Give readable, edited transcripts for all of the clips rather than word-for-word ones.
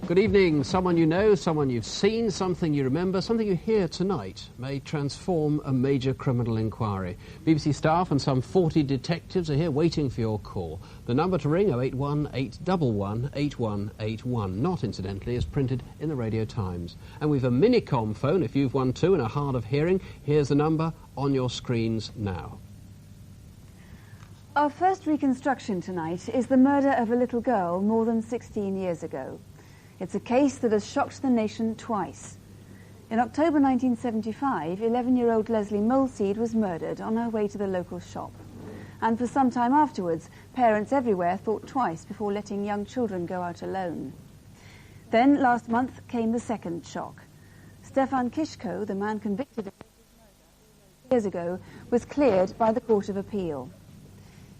Good evening. Someone you know, someone you've seen, something you remember, something you hear tonight may transform a major criminal inquiry. BBC staff and some 40 detectives are here waiting for your call. The number to ring, 081 811 8181, not incidentally as printed in the Radio Times. And we've a Minicom phone if you've one too and are hard of hearing. Here's the number on your screens now. Our first reconstruction tonight is the murder of a little girl more than 16 years ago. It's a case that has shocked the nation twice. In October 1975, 11-year-old Lesley Molseed was murdered on her way to the local shop. And for some time afterwards, parents everywhere thought twice before letting young children go out alone. Then, last month, came the second shock. Stefan Kiszko, the man convicted of murder years ago, was cleared by the Court of Appeal.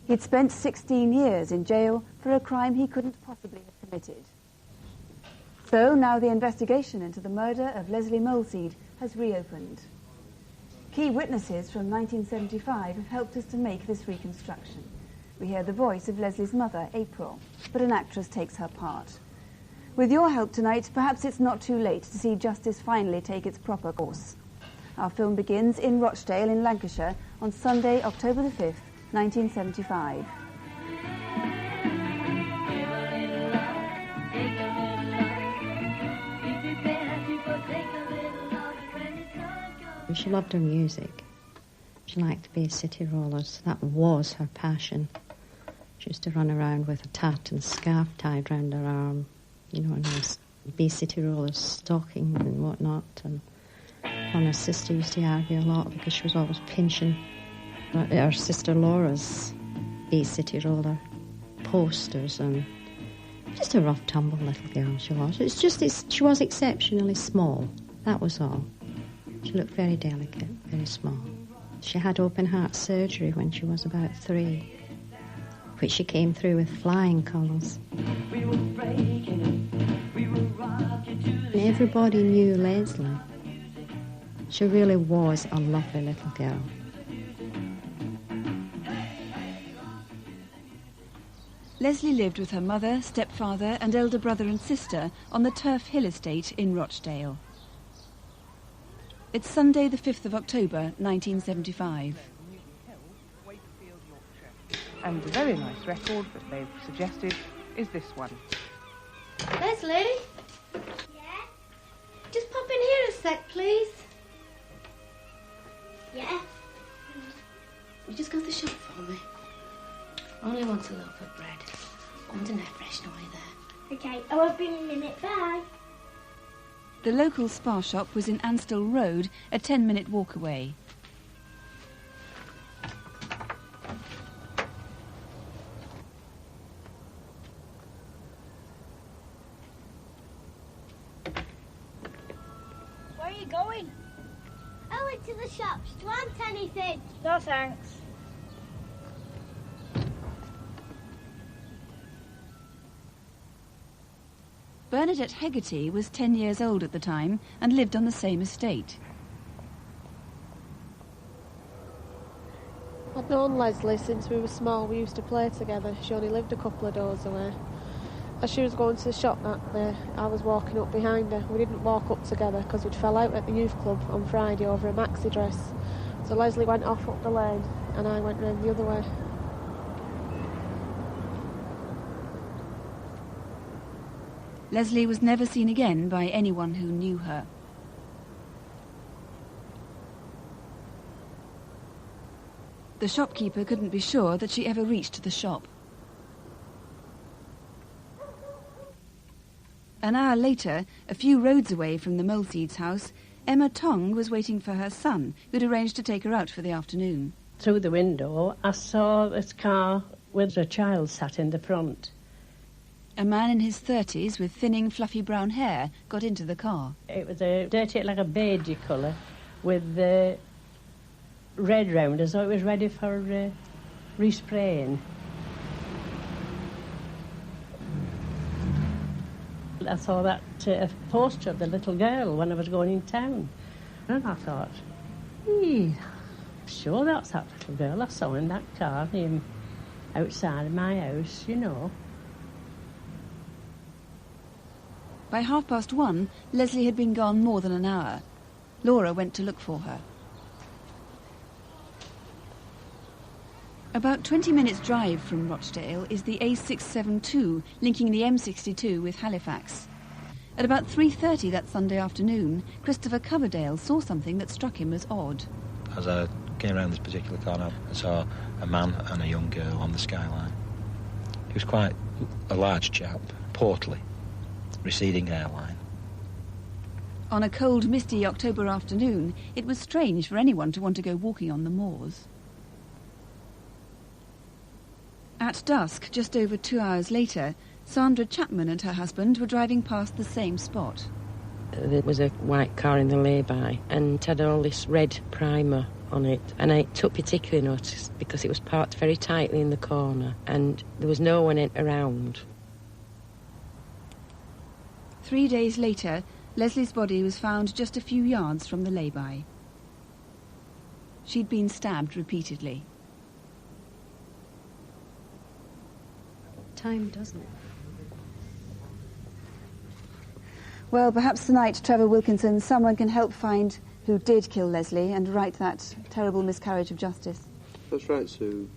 He'd spent 16 years in jail for a crime he couldn't possibly have committed. So now the investigation into the murder of Lesley Molseed has reopened. Key witnesses from 1975 have helped us to make this reconstruction. We hear the voice of Lesley's mother, April, but an actress takes her part. With your help tonight, perhaps it's not too late to see justice finally take its proper course. Our film begins in Rochdale in Lancashire on Sunday, October the 5th, 1975. She loved her music. She liked Bay City Rollers. That was her passion. She used to run around with a tartan scarf tied round her arm, you know, and her Bay City Rollers stocking and whatnot. And her sister used to argue a lot because she was always pinching her sister Laura's Bay City Roller posters, and just a rough, tumble little girl she was. She was exceptionally small, that was all. She looked very delicate, very small. She had open heart surgery when she was about 3, which she came through with flying colours. Everybody knew Lesley. She really was a lovely little girl. Lesley lived with her mother, stepfather and elder brother and sister on the Turf Hill estate in Rochdale. It's Sunday the 5th of October, 1975. And a very nice record that they've suggested is this one. Lesley? Yeah? Just pop in here a sec, please. Yeah? You just go to the shop for me. I only want a loaf of bread. I want an air freshener while you're there. OK, I won't be in a minute. Bye. The local spa shop was in Anstall Road, a 10-minute walk away. Where are you going? Oh, into the shops. Do you want anything? No, thanks. Bernadette Hegarty was 10 years old at the time and lived on the same estate. I'd known Lesley since we were small. We used to play together. She only lived a couple of doors away. As she was going to the shop that day, I was walking up behind her. We didn't walk up together because we'd fell out at the youth club on Friday over a maxi dress. So Lesley went off up the lane and I went round the other way. Lesley was never seen again by anyone who knew her. The shopkeeper couldn't be sure that she ever reached the shop. An hour later, a few roads away from the Molseeds' house, Emma Tong was waiting for her son, who'd arranged to take her out for the afternoon. Through the window, I saw this car with a child sat in the front. A man in his 30s with thinning, fluffy brown hair got into the car. It was a dirty, like a beigey colour, with red round, as though it was ready for respraying. I saw that poster of the little girl when I was going in town. And I thought, sure that's that little girl I saw in that car outside of my house, you know. By 1:30, Lesley had been gone more than an hour. Laura went to look for her. About 20 minutes' drive from Rochdale is the A672, linking the M62 with Halifax. At about 3:30 that Sunday afternoon, Christopher Coverdale saw something that struck him as odd. As I came around this particular corner, I saw a man and a young girl on the skyline. He was quite a large chap, portly, receding hairline. On a cold, misty October afternoon, it was strange for anyone to want to go walking on the moors. At dusk, just over 2 hours later, Sandra Chapman and her husband were driving past the same spot. There was a white car in the lay-by and it had all this red primer on it, and I took particular notice because it was parked very tightly in the corner and there was no one around. 3 days later, Lesley's body was found just a few yards from the lay-by. She'd been stabbed repeatedly. Time, doesn't it? Well, perhaps tonight, Trevor Wilkinson, someone can help find who did kill Lesley and right that terrible miscarriage of justice. That's right, Sue.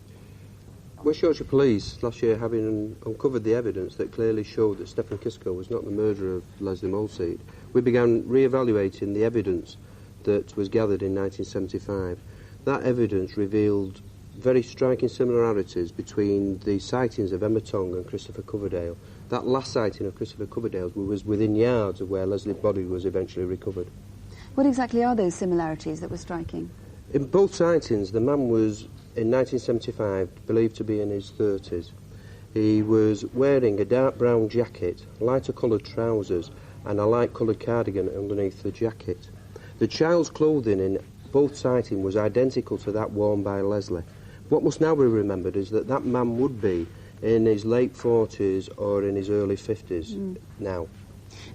West Yorkshire Police last year, having uncovered the evidence that clearly showed that Stefan Kiszko was not the murderer of Lesley Molseed, we began re-evaluating the evidence that was gathered in 1975. That evidence revealed very striking similarities between the sightings of Emma Tong and Christopher Coverdale. That last sighting of Christopher Coverdale's was within yards of where Lesley's body was eventually recovered. What exactly are those similarities that were striking? In both sightings, the man was, in 1975, believed to be in his 30s. He was wearing a dark brown jacket, lighter coloured trousers, and a light coloured cardigan underneath the jacket. The child's clothing in both sightings was identical to that worn by Lesley. What must now be remembered is that that man would be in his late 40s or in his early 50s now.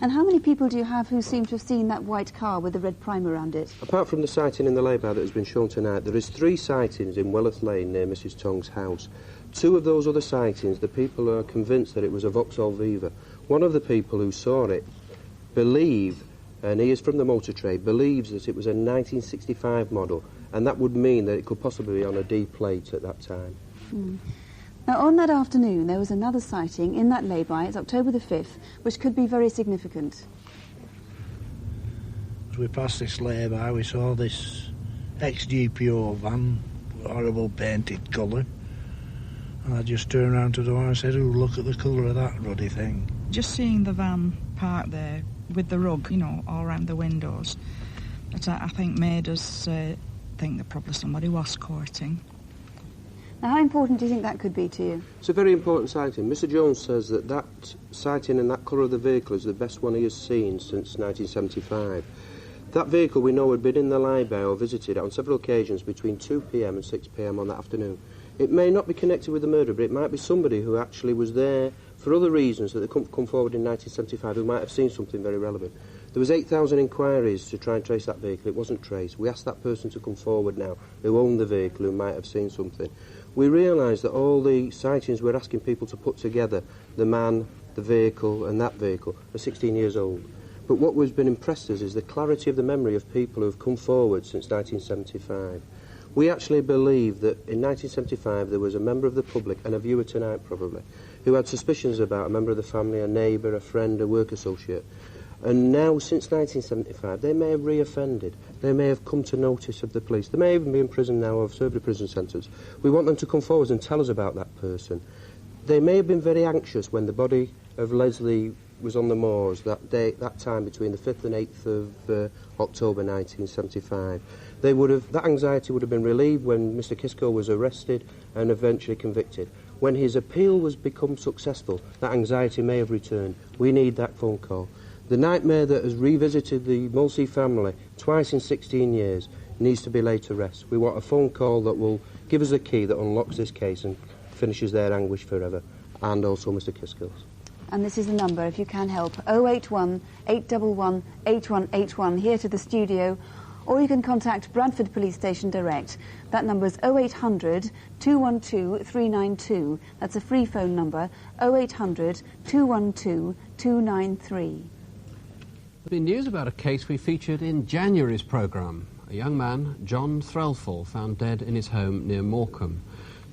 And how many people do you have who seem to have seen that white car with the red primer around it? Apart from the sighting in the lay-by that has been shown tonight, there is 3 sightings in Wellerth Lane near Mrs Tong's house. 2 of those other sightings, the people are convinced that it was a Vauxhall Viva. One of the people who saw it believe, and he is from the motor trade, believes that it was a 1965 model, and that would mean that it could possibly be on a D plate at that time. Now, on that afternoon, there was another sighting in that lay-by, it's October the 5th, which could be very significant. As we passed this lay-by, we saw this ex-GPO van, horrible painted colour, and I just turned around to the door and said, "Oh, look at the colour of that ruddy thing." Just seeing the van parked there with the rug, you know, all around the windows, that I think made us think that probably somebody was courting. Now, how important do you think that could be to you? It's a very important sighting. Mr Jones says that that sighting and that colour of the vehicle is the best one he has seen since 1975. That vehicle, we know, had been in the lay-by or visited on several occasions between 2 p.m. and 6 p.m. on that afternoon. It may not be connected with the murder, but it might be somebody who actually was there for other reasons that they couldn't come forward in 1975 who might have seen something very relevant. There was 8,000 inquiries to try and trace that vehicle. It wasn't traced. We asked that person to come forward now who owned the vehicle, who might have seen something. We realised that all the sightings we're asking people to put together, the man, the vehicle and that vehicle, are 16 years old. But what has been impressed us is the clarity of the memory of people who have come forward since 1975. We actually believe that in 1975 there was a member of the public, and a viewer tonight probably, who had suspicions about a member of the family, a neighbour, a friend, a work associate. And now, since 1975, they may have re-offended. They may have come to notice of the police. They may even be in prison now or have served a prison sentence. We want them to come forward and tell us about that person. They may have been very anxious when the body of Lesley was on the moors that day, that time between the 5th and 8th of October 1975. That anxiety would have been relieved when Mr Kiszko was arrested and eventually convicted. When his appeal was become successful, that anxiety may have returned. We need that phone call. The nightmare that has revisited the Molseed family twice in 16 years needs to be laid to rest. We want a phone call that will give us a key that unlocks this case and finishes their anguish forever, and also Mr Kiszko's. And this is the number, if you can help, 081 811 8181, here to the studio, or you can contact Bradford Police Station direct. That number is 0800 212 392. That's a free phone number, 0800 212 293. There's been news about a case we featured in January's programme. A young man, John Threlfall, found dead in his home near Morecambe.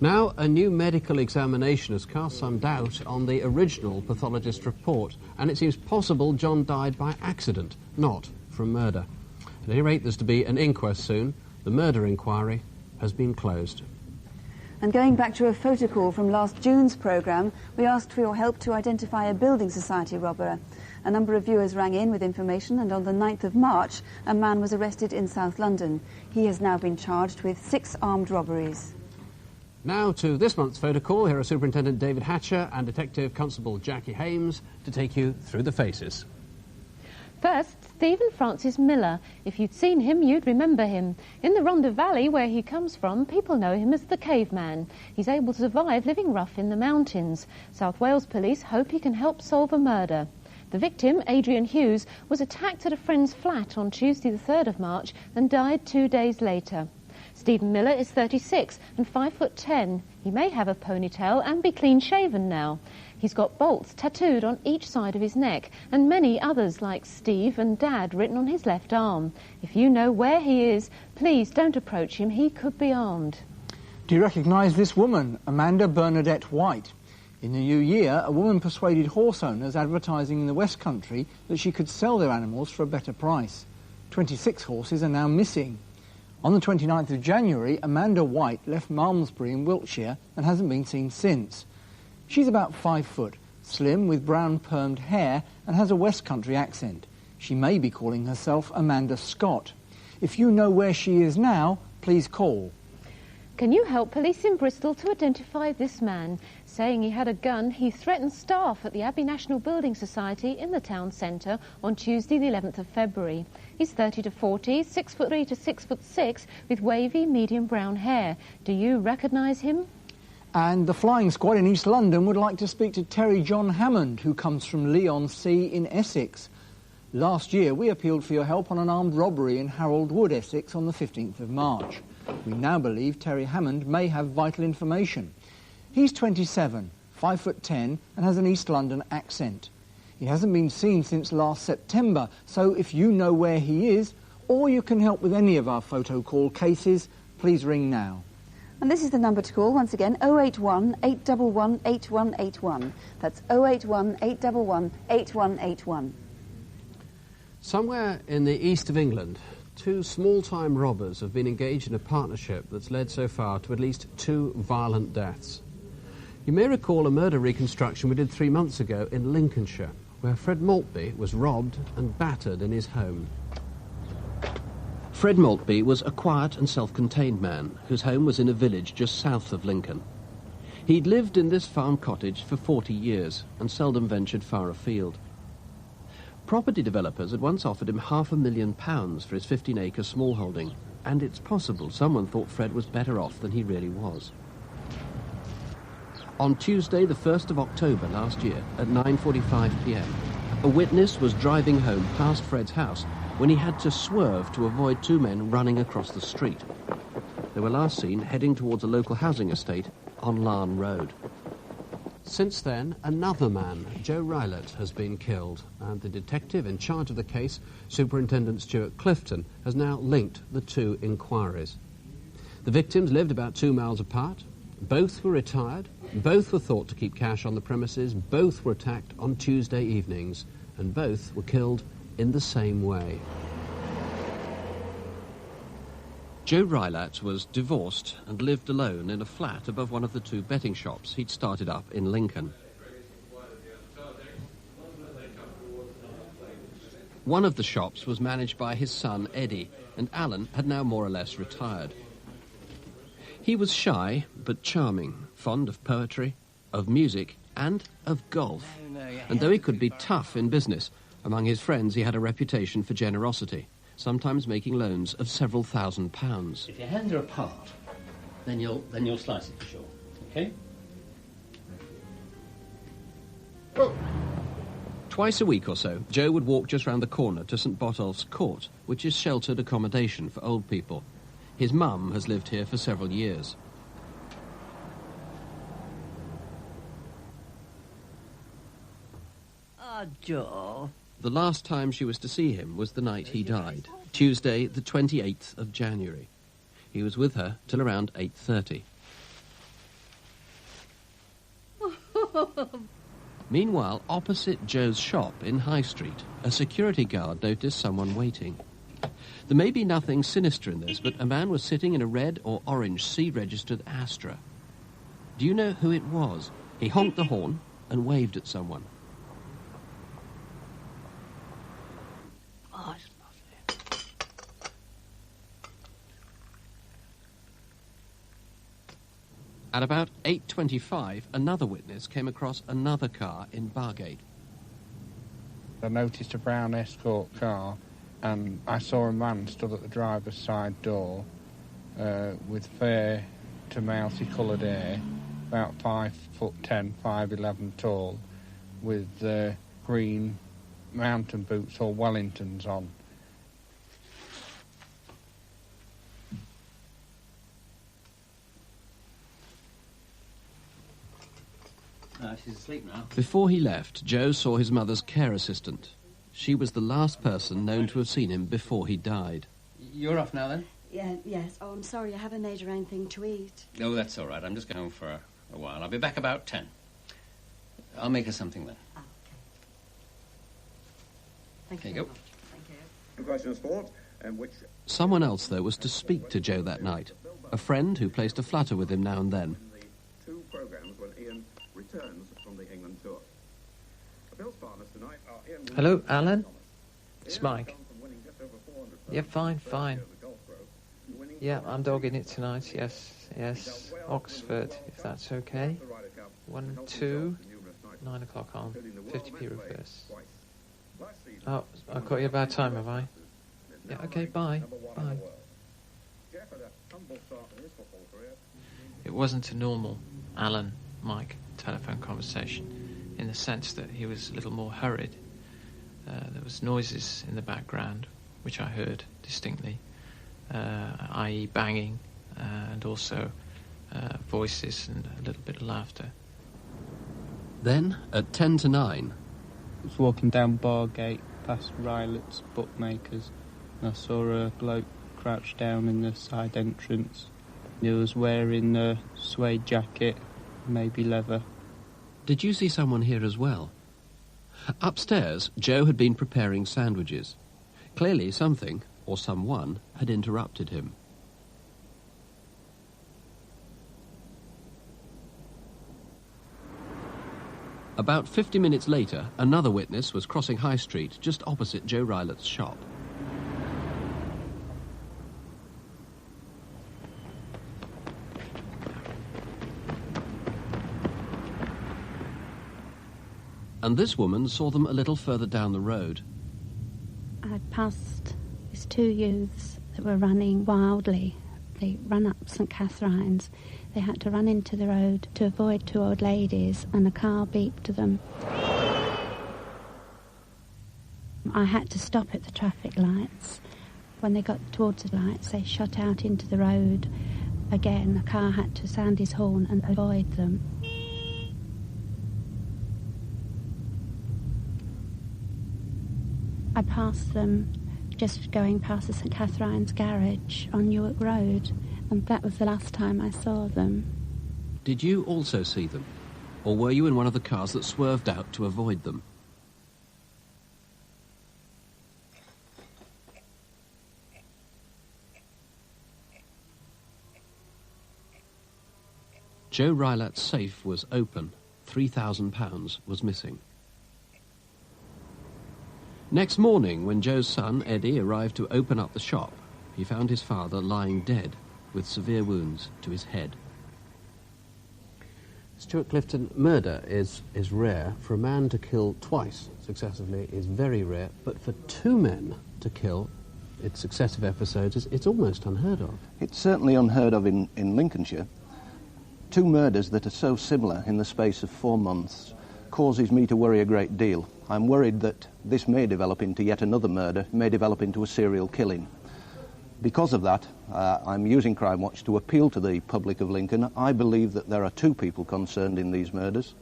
Now, a new medical examination has cast some doubt on the original pathologist report, and it seems possible John died by accident, not from murder. At any rate, there's to be an inquest soon. The murder inquiry has been closed. And going back to a photo call from last June's programme, we asked for your help to identify a building society robber. A number of viewers rang in with information, and on the 9th of March, a man was arrested in South London. He has now been charged with 6 armed robberies. Now to this month's photo call. Here are Superintendent David Hatcher and Detective Constable Jackie Hames to take you through the faces. First, Stephen Francis Miller. If you'd seen him, you'd remember him. In the Rhondda Valley, where he comes from, people know him as the caveman. He's able to survive living rough in the mountains. South Wales police hope he can help solve a murder. The victim, Adrian Hughes, was attacked at a friend's flat on Tuesday the 3rd of March and died 2 days later. Stephen Miller is 36 and 5'10". He may have a ponytail and be clean-shaven now. He's got bolts tattooed on each side of his neck and many others like Steve and Dad written on his left arm. If you know where he is, please don't approach him. He could be armed. Do you recognise this woman, Amanda Bernadette White? In the new year, a woman persuaded horse owners advertising in the West Country that she could sell their animals for a better price. 26 horses are now missing. On the 29th of January, Amanda White left Malmesbury in Wiltshire and hasn't been seen since. She's about 5 foot, slim with brown permed hair and has a West Country accent. She may be calling herself Amanda Scott. If you know where she is now, please call. Can you help police in Bristol to identify this man? Saying he had a gun, he threatened staff at the Abbey National Building Society in the town centre on Tuesday the 11th of February. He's 30 to 40, 6'3" to 6'6", with wavy medium brown hair. Do you recognise him? And the flying squad in East London would like to speak to Terry John Hammond, who comes from Leigh-on-Sea in Essex. Last year, we appealed for your help on an armed robbery in Harold Wood, Essex, on the 15th of March. We now believe Terry Hammond may have vital information. He's 27, 5'10", and has an East London accent. He hasn't been seen since last September, so if you know where he is, or you can help with any of our photo call cases, please ring now. And this is the number to call, once again, 081 811 8181. That's 081 811 8181. Somewhere in the east of England, 2 small-time robbers have been engaged in a partnership that's led so far to at least 2 violent deaths. You may recall a murder reconstruction we did 3 months ago in Lincolnshire, where Fred Maltby was robbed and battered in his home. Fred Maltby was a quiet and self-contained man whose home was in a village just south of Lincoln. He'd lived in this farm cottage for 40 years and seldom ventured far afield. Property developers had once offered him £500,000 for his 15-acre smallholding, and it's possible someone thought Fred was better off than he really was. On Tuesday, the 1st of October last year, at 9:45 p.m, a witness was driving home past Fred's house when he had to swerve to avoid 2 men running across the street. They were last seen heading towards a local housing estate on Larne Road. Since then, another man, Joe Rylett, has been killed, and the detective in charge of the case, Superintendent Stuart Clifton, has now linked the 2 inquiries. The victims lived about 2 miles apart. Both were retired, both were thought to keep cash on the premises, both were attacked on Tuesday evenings, and both were killed in the same way. Joe Rylett was divorced and lived alone in a flat above one of the 2 betting shops he'd started up in Lincoln. One of the shops was managed by his son Eddie, and Alan had now more or less retired. He was shy but charming, fond of poetry, of music and of golf. And though he could be tough in business, among his friends he had a reputation for generosity, sometimes making loans of several £1,000s. If your hands are apart, then you'll slice it for sure. Okay? Oh. Twice a week or so, Joe would walk just round the corner to St Botolph's Court, which is sheltered accommodation for old people. His mum has lived here for several years. Oh, Joe, The last time she was to see him was the night he died, Tuesday, the 28th of January. He was with her till around 8:30. Meanwhile, opposite Joe's shop in High Street, a security guard noticed someone waiting. There may be nothing sinister in this, but a man was sitting in a red or orange C-registered Astra. Do you know who it was? He honked the horn and waved at someone. Oh, At about 8:25, another witness came across another car in Bargate. I noticed a brown Escort car, and I saw a man stood at the driver's side door with fair to mousy coloured hair, about 5'10", 5'11" tall, with green mountain boots or Wellingtons on. She's asleep now. Before he left, Joe saw his mother's care assistant. She was the last person known to have seen him before he died. You're off now, then? Yes. Oh, I'm sorry, I haven't made her anything to eat. Oh, that's all right. I'm just going home for a while. I'll be back about 10. I'll make her something then. Okay. Thank you. There you go. Thank you. Question of sport, which... Someone else, though, was to speak to Joe that night. A friend who placed a flutter with him now and then. The two programmes when Ian returns from the England tour. Bill's partners tonight are Ian... Hello, Alan. It's Mike. Yeah, fine. Yeah, I'm dogging it tonight, yes. Oxford, if that's okay. 1, 2, 9 o'clock on. 50p reverse. Oh, I've got you a bad time, have I? Yeah, okay, bye. It wasn't a normal Alan-Mike telephone conversation, in the sense that he was a little more hurried. There was noises in the background, which I heard distinctly, i.e. banging, and also voices and a little bit of laughter. Then, at 10 to 9... I was walking down Bargate, past Rylett's bookmakers, and I saw a bloke crouched down in the side entrance. He was wearing a suede jacket, maybe leather. Did you see someone here as well? Upstairs, Joe had been preparing sandwiches. Clearly something, or someone, had interrupted him. About 50 minutes later, another witness was crossing High Street just opposite Joe Rylett's shop. And this woman saw them a little further down the road. I passed these two youths that were running wildly. They ran up St Catherine's. They had to run into the road to avoid two old ladies, and a car beeped to them. I had to stop at the traffic lights. When they got towards the lights, they shot out into the road. Again, a car had to sound his horn and avoid them. I passed them just going past the St Catherine's garage on Newark Road, and that was the last time I saw them. Did you also see them? Or were you in one of the cars that swerved out to avoid them? Joe Rylett's safe was open. £3,000 was missing. Next morning, when Joe's son, Eddie, arrived to open up the shop, he found his father lying dead with severe wounds to his head. Stuart Clifton, murder is rare. For a man to kill twice successively is very rare, but for two men to kill in successive episodes, it's almost unheard of. It's certainly unheard of in Lincolnshire. Two murders that are so similar in the space of 4 months causes me to worry a great deal. I'm worried that this may develop into yet another murder, may develop into a serial killing. Because of that, I'm using Crimewatch to appeal to the public of Lincoln. I believe that there are two people concerned in these murders,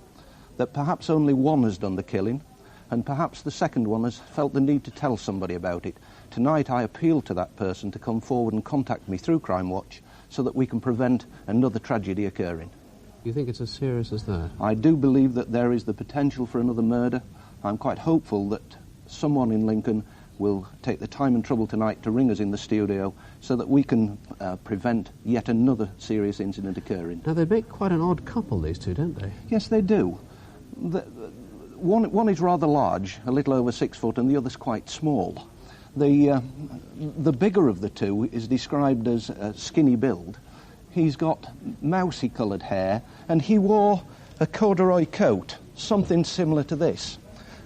that perhaps only one has done the killing, and perhaps the second one has felt the need to tell somebody about it. Tonight I appeal to that person to come forward and contact me through Crimewatch so that we can prevent another tragedy occurring. You think it's as serious as that? I do believe that there is the potential for another murder. I'm quite hopeful that someone in Lincoln will take the time and trouble tonight to ring us in the studio so that we can prevent yet another serious incident occurring. Now, they make quite an odd couple, these two, don't they? Yes, they do. One is rather large, a little over 6 foot, and the other's quite small. The bigger of the two is described as a skinny build. He's got mousy-coloured hair, and he wore a corduroy coat, something similar to this.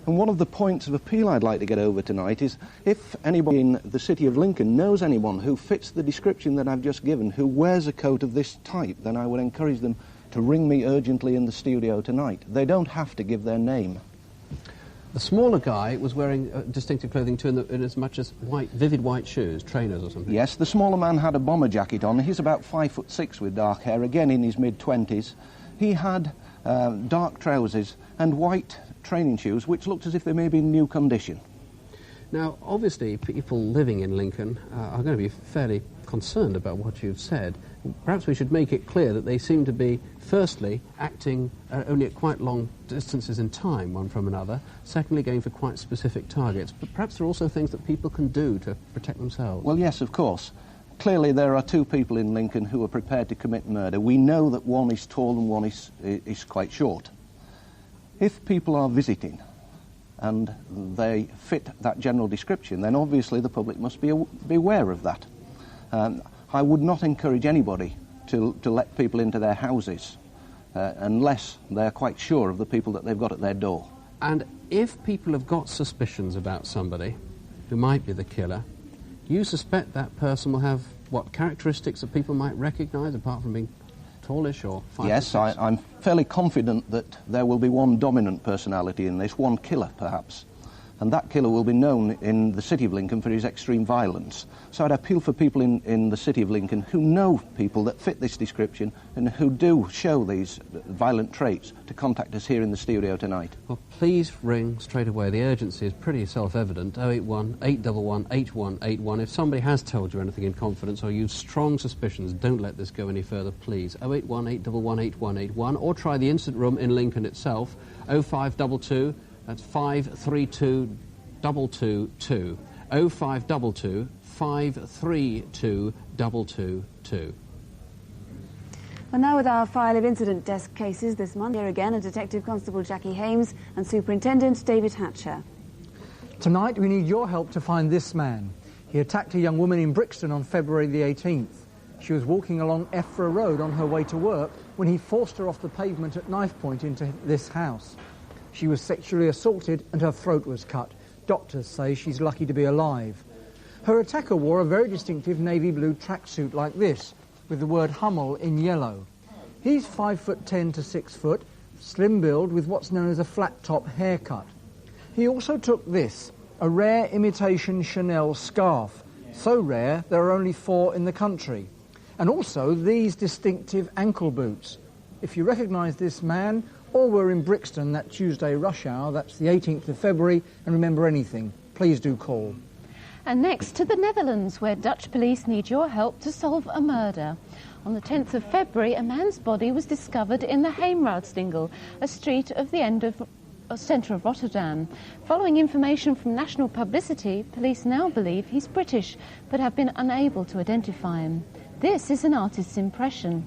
And one of the points of appeal I'd like to get over tonight is if anybody in the city of Lincoln knows anyone who fits the description that I've just given, who wears a coat of this type, then I would encourage them to ring me urgently in the studio tonight. They don't have to give their name. The smaller guy was wearing distinctive clothing too, in as much as vivid white shoes, trainers or something. Yes, the smaller man had a bomber jacket on. He's about 5'6" with dark hair, again in his mid-20s. He had dark trousers and white training shoes, which looked as if they may be in new condition. Now, obviously, people living in Lincoln are going to be fairly concerned about what you've said. Perhaps we should make it clear that they seem to be, firstly, acting only at quite long distances in time, one from another, secondly, going for quite specific targets, but perhaps there are also things that people can do to protect themselves. Well, yes, of course. Clearly, there are two people in Lincoln who are prepared to commit murder. We know that one is tall and one is quite short. If people are visiting and they fit that general description, then obviously the public must be aware of that. I would not encourage anybody to let people into their houses unless they're quite sure of the people that they've got at their door. And if people have got suspicions about somebody who might be the killer, you suspect that person will have, what, characteristics that people might recognise, apart from being tallish or 5'6"? Yes, I'm fairly confident that there will be one dominant personality in this, one killer perhaps. And that killer will be known in the city of Lincoln for his extreme violence. So I'd appeal for people in the city of Lincoln who know people that fit this description and who do show these violent traits to contact us here in the studio tonight. Well, please ring straight away. The urgency is pretty self-evident. 081 811 8181. If somebody has told you anything in confidence or you've strong suspicions, don't let this go any further, please. 081 811 8181, or try the incident room in Lincoln itself, 0522. That's 532 222. 0522 532 222. Well, now with our file of incident desk cases this month, here again are Detective Constable Jackie Hames and Superintendent David Hatcher. Tonight we need your help to find this man. He attacked a young woman in Brixton on February the 18th. She was walking along Effra Road on her way to work when he forced her off the pavement at knife point into this house. She was sexually assaulted and her throat was cut. Doctors say she's lucky to be alive. Her attacker wore a very distinctive navy blue tracksuit like this, with the word Hummel in yellow. He's 5'10" to 6 foot, slim build with what's known as a flat top haircut. He also took this, a rare imitation Chanel scarf, so rare there are only 4 in the country. And also these distinctive ankle boots. If you recognise this man, or were in Brixton that Tuesday rush hour, that's the 18th of February, and remember anything, please do call. And next to the Netherlands, where Dutch police need your help to solve a murder. On the 10th of February, a man's body was discovered in the Heemraadssingel, a street of the centre of Rotterdam. Following information from national publicity, police now believe he's British, but have been unable to identify him. This is an artist's impression.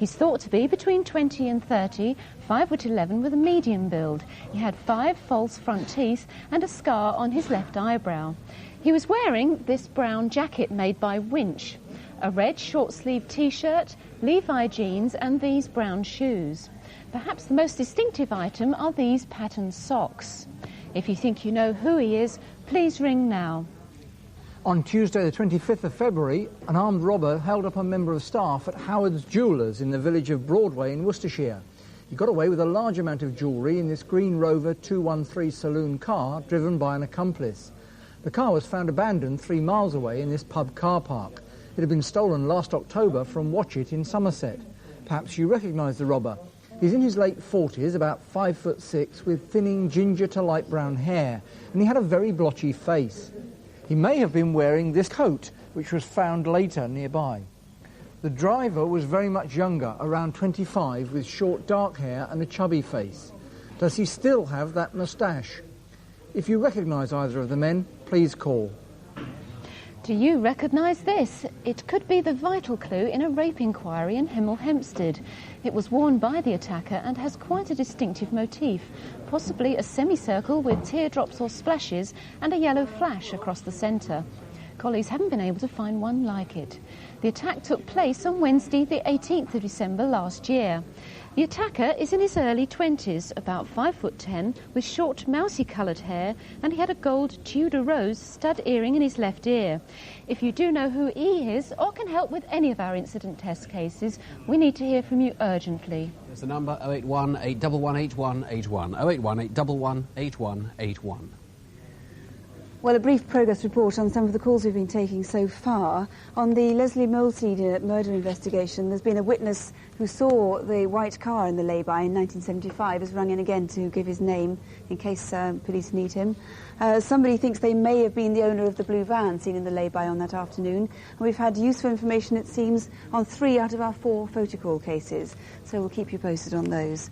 He's thought to be between 20 and 30, 5'11" with a medium build. He had 5 false front teeth and a scar on his left eyebrow. He was wearing this brown jacket made by Winch, a red short-sleeved T-shirt, Levi jeans and these brown shoes. Perhaps the most distinctive item are these patterned socks. If you think you know who he is, please ring now. On Tuesday the 25th of February, an armed robber held up a member of staff at Howard's Jewellers in the village of Broadway in Worcestershire. He got away with a large amount of jewellery in this Green Rover 213 saloon car driven by an accomplice. The car was found abandoned 3 miles away in this pub car park. It had been stolen last October from Watchet in Somerset. Perhaps you recognise the robber. He's in his late 40s, about 5'6", with thinning ginger to light brown hair, and he had a very blotchy face. He may have been wearing this coat, which was found later nearby. The driver was very much younger, around 25, with short dark hair and a chubby face. Does he still have that moustache? If you recognise either of the men, please call. Do you recognise this? It could be the vital clue in a rape inquiry in Hemel Hempstead. It was worn by the attacker and has quite a distinctive motif, possibly a semicircle with teardrops or splashes and a yellow flash across the centre. Colleagues haven't been able to find one like it. The attack took place on Wednesday, the 18th of December last year. The attacker is in his early 20s, about 5'10", with short, mousy-coloured hair, and he had a gold Tudor rose stud earring in his left ear. If you do know who he is, or can help with any of our incident test cases, we need to hear from you urgently. There's the number 081 811 8181, 081 811 8181. Well, a brief progress report on some of the calls we've been taking so far. On the Lesley Molseed murder investigation, there's been a witness who saw the white car in the lay-by in 1975, has rung in again to give his name in case police need him. Somebody thinks they may have been the owner of the blue van seen in the lay-by on that afternoon. And we've had useful information, it seems, on 3 out of our 4 photocall cases, so we'll keep you posted on those.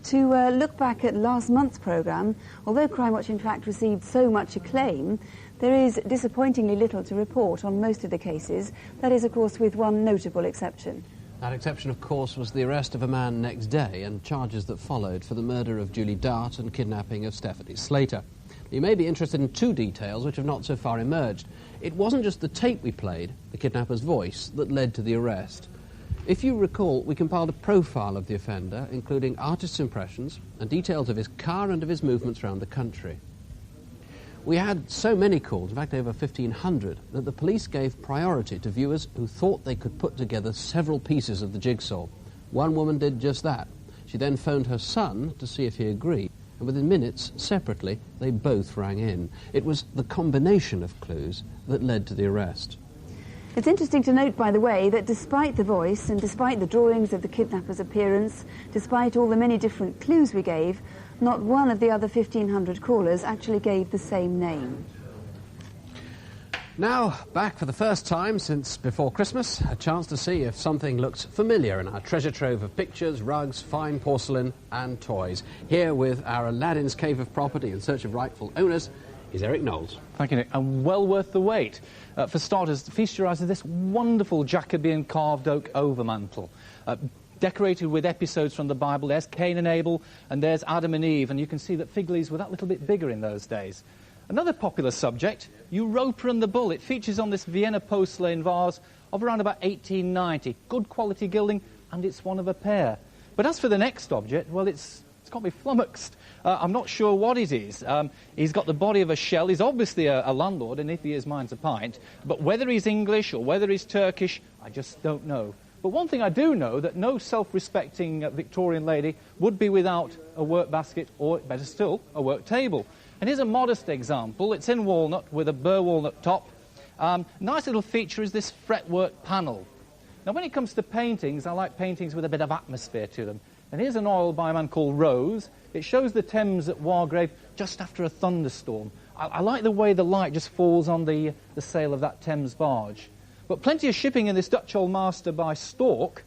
To look back at last month's programme, although Crimewatch in fact received so much acclaim, there is disappointingly little to report on most of the cases. That is, of course, with one notable exception. That exception, of course, was the arrest of a man next day and charges that followed for the murder of Julie Dart and kidnapping of Stephanie Slater. You may be interested in 2 details which have not so far emerged. It wasn't just the tape we played, the kidnapper's voice, that led to the arrest. If you recall, we compiled a profile of the offender, including artist's impressions and details of his car and of his movements around the country. We had so many calls, in fact over 1,500, that the police gave priority to viewers who thought they could put together several pieces of the jigsaw. One woman did just that. She then phoned her son to see if he agreed, and within minutes, separately, they both rang in. It was the combination of clues that led to the arrest. It's interesting to note, by the way, that despite the voice and despite the drawings of the kidnapper's appearance, despite all the many different clues we gave, not one of the other 1,500 callers actually gave the same name. Now, back for the first time since before Christmas, a chance to see if something looks familiar in our treasure trove of pictures, rugs, fine porcelain and toys. Here with our Aladdin's Cave of Property in search of rightful owners is Eric Knowles. Thank you, Nick. And well worth the wait. For starters, feast your eyes on this wonderful Jacobean carved oak overmantel. Decorated with episodes from the Bible. There's Cain and Abel, and there's Adam and Eve, and you can see that fig leaves were that little bit bigger in those days. Another popular subject, Europa and the Bull. It features on this Vienna porcelain vase of around about 1890. Good quality gilding, and it's one of a pair. But as for the next object, well, it's got me flummoxed. I'm not sure what it is. He's got the body of a shell. He's obviously a landlord, and if he is, mine's a pint. But whether he's English or whether he's Turkish, I just don't know. But one thing I do know, that no self-respecting Victorian lady would be without a work basket or, better still, a work table. And here's a modest example. It's in walnut with a burr walnut top. Nice little feature is this fretwork panel. Now, when it comes to paintings, I like paintings with a bit of atmosphere to them. And here's an oil by a man called Rose. It shows the Thames at Wargrave just after a thunderstorm. I like the way the light just falls on the sail of that Thames barge. But plenty of shipping in this Dutch Old Master by Stork.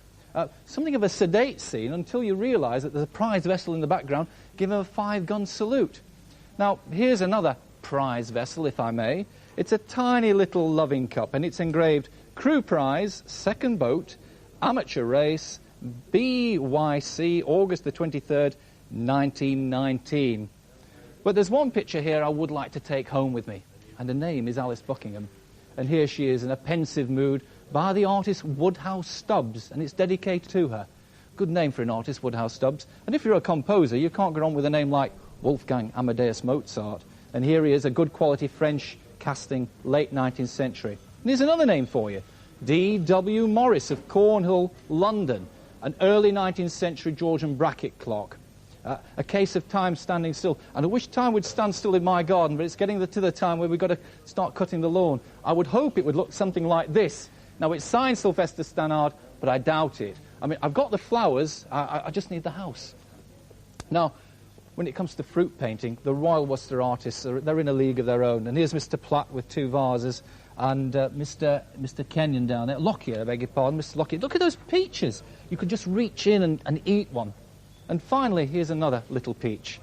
Something of a sedate scene until you realise that there's a prize vessel in the background giving a 5-gun salute. Now, here's another prize vessel, if I may. It's a tiny little loving cup, and it's engraved Crew Prize, Second Boat, Amateur Race, BYC, August the 23rd, 1919. But there's one picture here I would like to take home with me, and the name is Alice Buckingham. And here she is in a pensive mood by the artist Woodhouse Stubbs, and it's dedicated to her. Good name for an artist, Woodhouse Stubbs. And if you're a composer, you can't go on with a name like Wolfgang Amadeus Mozart. And here he is, a good quality French casting, late 19th century. And here's another name for you, D.W. Morris of Cornhill, London, an early 19th century Georgian bracket clock. A case of time standing still. And I wish time would stand still in my garden, but it's getting to the time where we've got to start cutting the lawn. I would hope it would look something like this. Now, it's signed Sylvester Stannard, but I doubt it. I mean, I've got the flowers, I just need the house. Now, when it comes to fruit painting, the Royal Worcester artists, they're in a league of their own. And here's Mr. Platt with 2 vases, and Mr. Kenyon down there. Lockyer, I beg your pardon, Mr. Lockyer. Look at those peaches. You could just reach in and eat one. And finally, here's another little peach.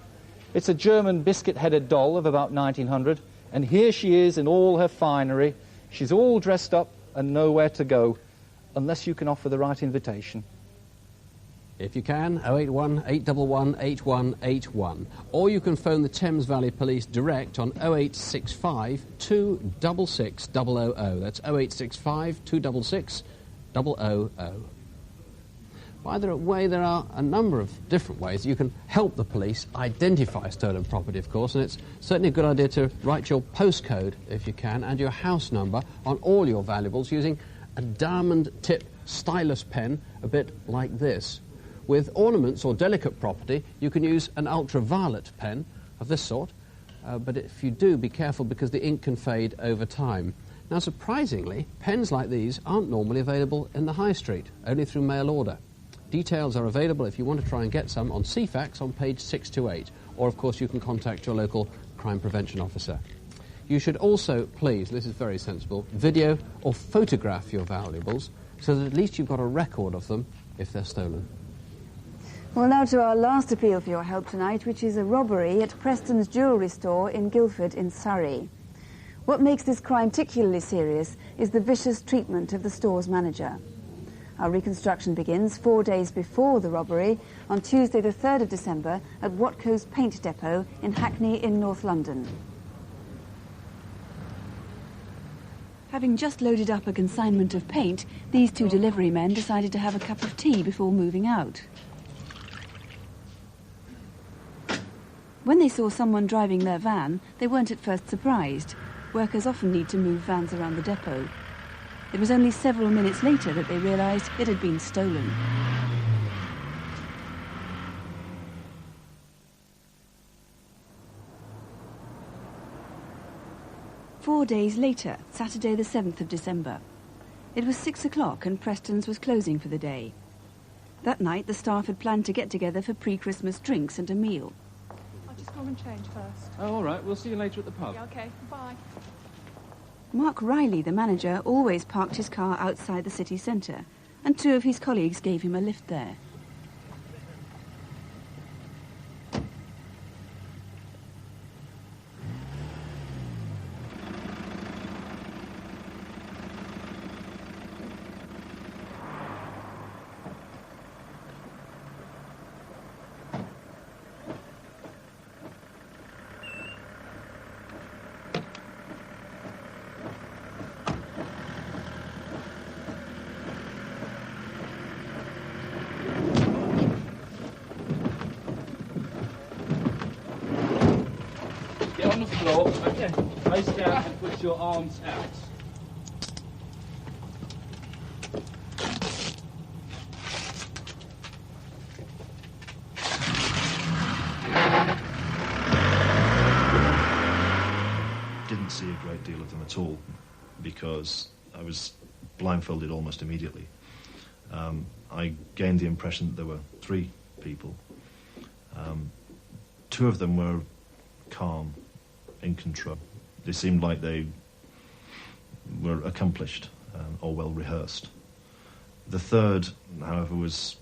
It's a German biscuit-headed doll of about 1900, and here she is in all her finery. She's all dressed up and nowhere to go, unless you can offer the right invitation. If you can, 081 811 8181. Or you can phone the Thames Valley Police direct on 0865 266 000. That's 0865 266 000. By the way, there are a number of different ways you can help the police identify stolen property, of course, and it's certainly a good idea to write your postcode, if you can, and your house number on all your valuables using a diamond tip stylus pen, a bit like this. With ornaments or delicate property, you can use an ultraviolet pen of this sort, but if you do, be careful because the ink can fade over time. Now, surprisingly, pens like these aren't normally available in the high street, only through mail order. Details are available if you want to try and get some on CFAX on page 628, or of course you can contact your local crime prevention officer. You should also, please, this is very sensible, video or photograph your valuables so that at least you've got a record of them if they're stolen. Well, now to our last appeal for your help tonight, which is a robbery at Preston's jewellery store in Guildford in Surrey. What makes this crime particularly serious is the vicious treatment of the store's manager. Our reconstruction begins 4 days before the robbery on Tuesday the 3rd of December at Watco's Paint Depot in Hackney in North London. Having just loaded up a consignment of paint, these 2 delivery men decided to have a cup of tea before moving out. When they saw someone driving their van, they weren't at first surprised. Workers often need to move vans around the depot. It was only several minutes later that they realised it had been stolen. Four days later, Saturday the 7th of December. It was 6 o'clock and Preston's was closing for the day. That night, the staff had planned to get together for pre-Christmas drinks and a meal. I'll just go and change first. Oh, all right. We'll see you later at the pub. Yeah, OK. Bye. Mark Riley, the manager, always parked his car outside the city centre, and 2 of his colleagues gave him a lift there. On the floor, okay. Face down and put your arms out. Didn't see a great deal of them at all because I was blindfolded almost immediately. I gained the impression that there were 3 people. 2 of them were calm, in control. They seemed like they were accomplished or well rehearsed. The third, however, was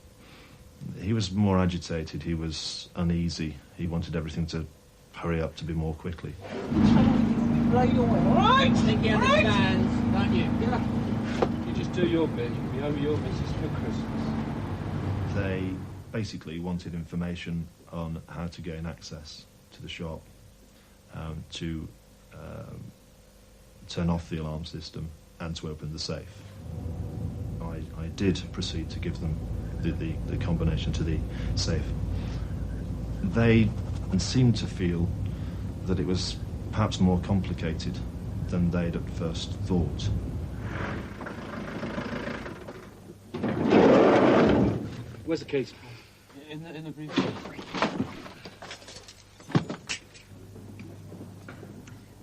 more agitated. He was uneasy. He wanted everything to hurry up to be more quickly. Right! Take care of the stands, don't you? You just do your bit. You'll be over your business for Christmas. They basically wanted information on how to gain access to the shop, to turn off the alarm system and to open the safe. I did proceed to give them the combination to the safe. They seemed to feel that it was perhaps more complicated than they'd at first thought. Where's the keys? In the briefcase.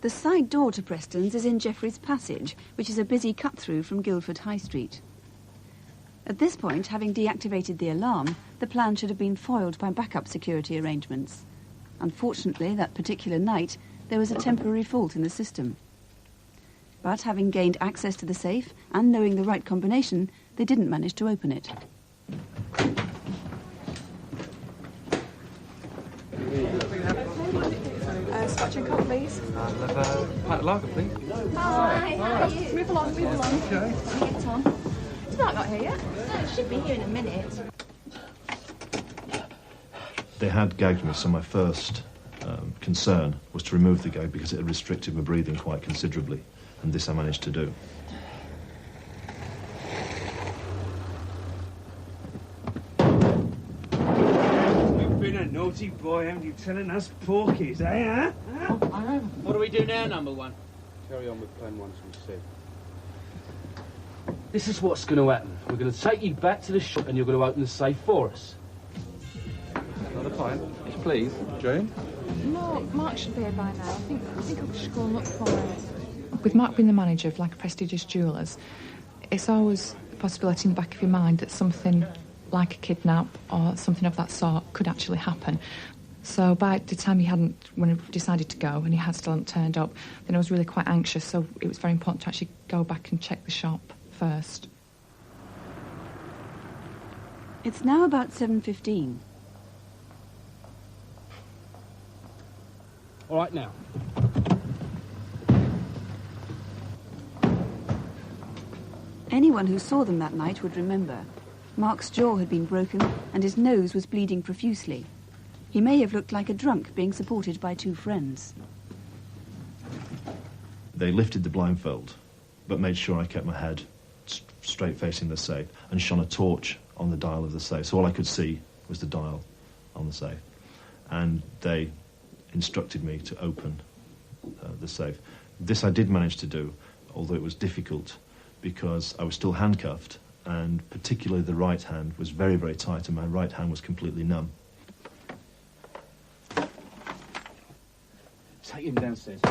The side door to Preston's is in Jeffrey's Passage, which is a busy cut-through from Guildford High Street. At this point, having deactivated the alarm, the plan should have been foiled by backup security arrangements. Unfortunately, that particular night, there was a temporary fault in the system. But having gained access to the safe and knowing the right combination, they didn't manage to open it. Scotch and coke, please. I'll have a pint of lager, please. Hi, how are you? Move along, move along. Okay. Get on. Is Mark not here yet? No, it should be here in a minute. They had gagged me, so my first concern was to remove the gag because it had restricted my breathing quite considerably, and this I managed to do. You've been a naughty boy, haven't you, telling us porkies, eh, huh? I have. What do we do now, number one? Carry on with plan one, as we said. This is what's going to happen. We're going to take you back to the shop and you're going to open the safe for us. Another pint, please. Jane? No, Mark should be here by now. I think I should go and look for him. With Mark being the manager of like a prestigious jewellers, it's always a possibility in the back of your mind that something like a kidnap or something of that sort could actually happen. So by the time when he decided to go and he had still hadn't turned up, then I was really quite anxious, so it was very important to actually go back and check the shop first. It's now about 7:15. All right, now. Anyone who saw them that night would remember. Mark's jaw had been broken and his nose was bleeding profusely. He may have looked like a drunk being supported by two friends. They lifted the blindfold, but made sure I kept my head straight facing the safe and shone a torch on the dial of the safe. So all I could see was the dial on the safe. And they instructed me to open the safe. This I did manage to do, although it was difficult because I was still handcuffed, and particularly the right hand was very, very tight, and my right hand was completely numb. Take him downstairs.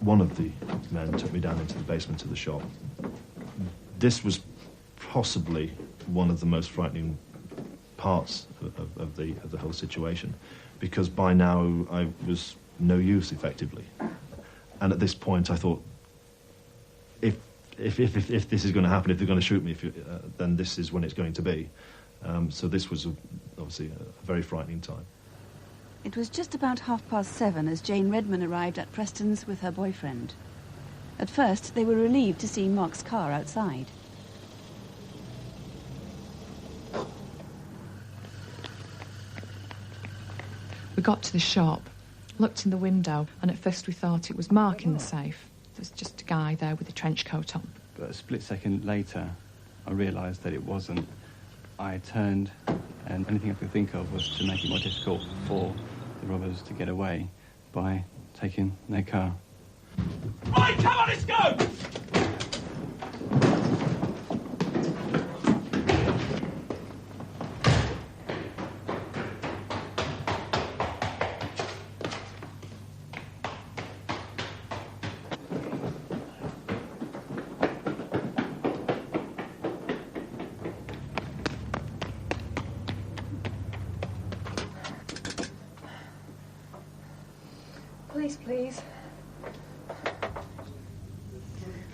One of the men took me down into the basement of the shop. This was possibly one of the most frightening parts of the whole situation, because by now I was no use, effectively. And at this point I thought, if this is going to happen, if they're going to shoot me, then this is when it's going to be. So this was obviously a very frightening time. It was just about 7:30 as Jane Redman arrived at Preston's with her boyfriend. At first, they were relieved to see Mark's car outside. We got to the shop, looked in the window, and at first we thought it was Mark in the safe. There's just a guy there with a trench coat on. But a split second later, I realised that it wasn't. I turned, and anything I could think of was to make it more difficult for the robbers to get away by taking their car. Right, come on, let's go! Police, please.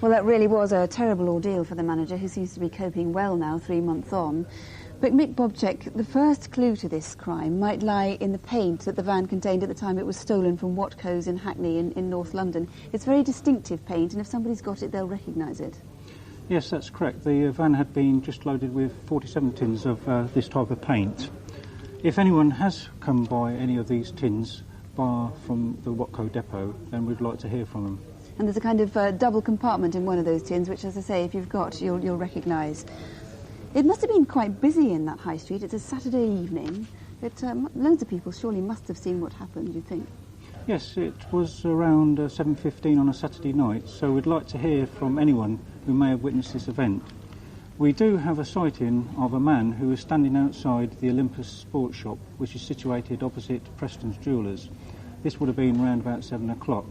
Well, that really was a terrible ordeal for the manager, who seems to be coping well now, 3 months on. But Mick Bobchek, the first clue to this crime might lie in the paint that the van contained at the time it was stolen from Watco's in Hackney in North London. It's very distinctive paint, and if somebody's got it, they'll recognise it. Yes, that's correct. The van had been just loaded with 47 tins of this type of paint. If anyone has come by any of these tins, bar from the Watco depot, then we'd like to hear from them. And there's a kind of double compartment in one of those tins, which, as I say, if you've got, you'll recognise. It must have been quite busy in that high street. It's a Saturday evening. Loads of people surely must have seen what happened, you'd think. Yes, it was around 7:15 on a Saturday night, so we'd like to hear from anyone who may have witnessed this event. We do have a sighting of a man who was standing outside the Olympus Sports Shop, which is situated opposite Preston's Jewellers. This would have been around about 7 o'clock.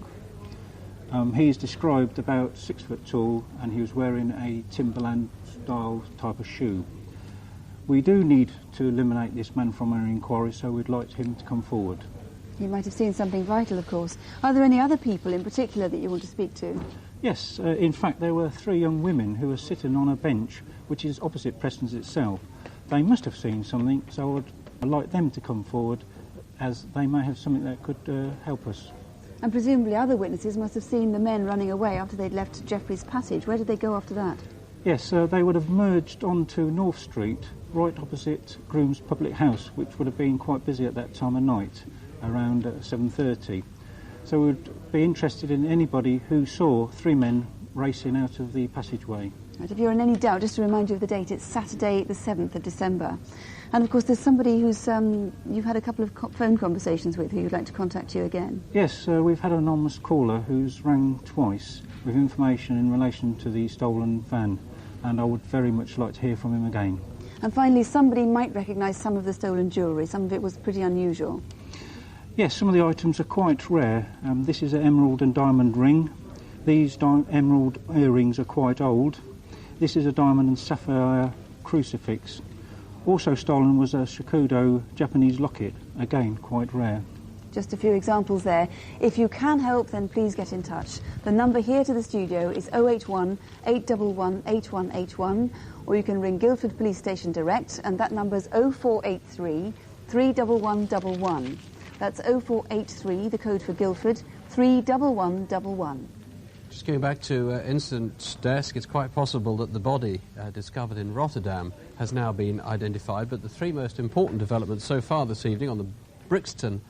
He is described about 6 foot tall, and he was wearing a Timberland style type of shoe. We do need to eliminate this man from our inquiry, so we'd like him to come forward. He might have seen something vital, of course. Are there any other people in particular that you want to speak to? Yes, in fact there were 3 young women who were sitting on a bench which is opposite Preston's itself. They must have seen something, so I'd like them to come forward, as they may have something that could help us. And presumably other witnesses must have seen the men running away after they'd left Jeffrey's Passage. Where did they go after that? Yes, they would have merged onto North Street, right opposite Groom's Public House, which would have been quite busy at that time of night, around 7:30. So we'd be interested in anybody who saw 3 men racing out of the passageway. Right, if you're in any doubt, just to remind you of the date, it's Saturday the 7th of December. And of course there's somebody who's you've had a couple of phone conversations with who you'd like to contact you again. Yes, we've had an anonymous caller who's rang twice with information in relation to the stolen van, and I would very much like to hear from him again. And finally, somebody might recognise some of the stolen jewellery. Some of it was pretty unusual. Yes, some of the items are quite rare. This is an emerald and diamond ring. These emerald earrings are quite old. This is a diamond and sapphire crucifix. Also stolen was a Shakudo Japanese locket, again quite rare. Just a few examples there. If you can help, then please get in touch. The number here to the studio is 081 811 8181, or you can ring Guildford Police Station direct, and that number is 0483 31111. That's 0483, the code for Guildford, 31111. Just going back to incident desk, it's quite possible that the body discovered in Rotterdam has now been identified, but the 3 most important developments so far this evening on the Brixton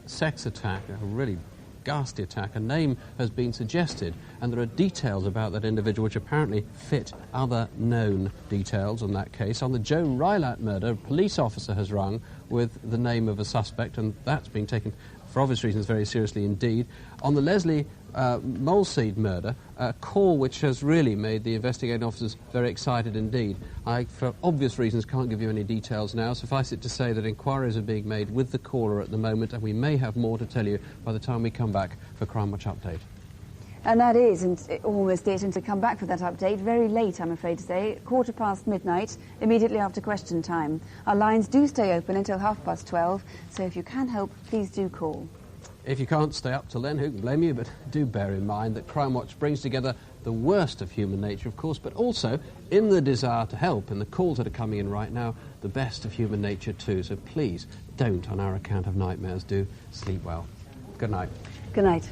sex attack, a really ghastly attack, a name has been suggested, and there are details about that individual which apparently fit other known details on that case. On the Joe Rylat murder, a police officer has rung with the name of a suspect, and that's been taken, for obvious reasons, very seriously indeed. On the Lesley Molseed murder, a call which has really made the investigating officers very excited indeed. I, for obvious reasons, can't give you any details now. Suffice it to say that inquiries are being made with the caller at the moment, and we may have more to tell you by the time we come back for Crimewatch Update. And that is almost it, and to come back for that update, very late, I'm afraid to say, 1:15 midnight, immediately after question time. Our lines do stay open until 12:30, so if you can help, please do call. If you can't stay up till then, who can blame you? But do bear in mind that Crimewatch brings together the worst of human nature, of course, but also, in the desire to help, in the calls that are coming in right now, the best of human nature too. So please don't, on our account of nightmares, do sleep well. Good night. Good night.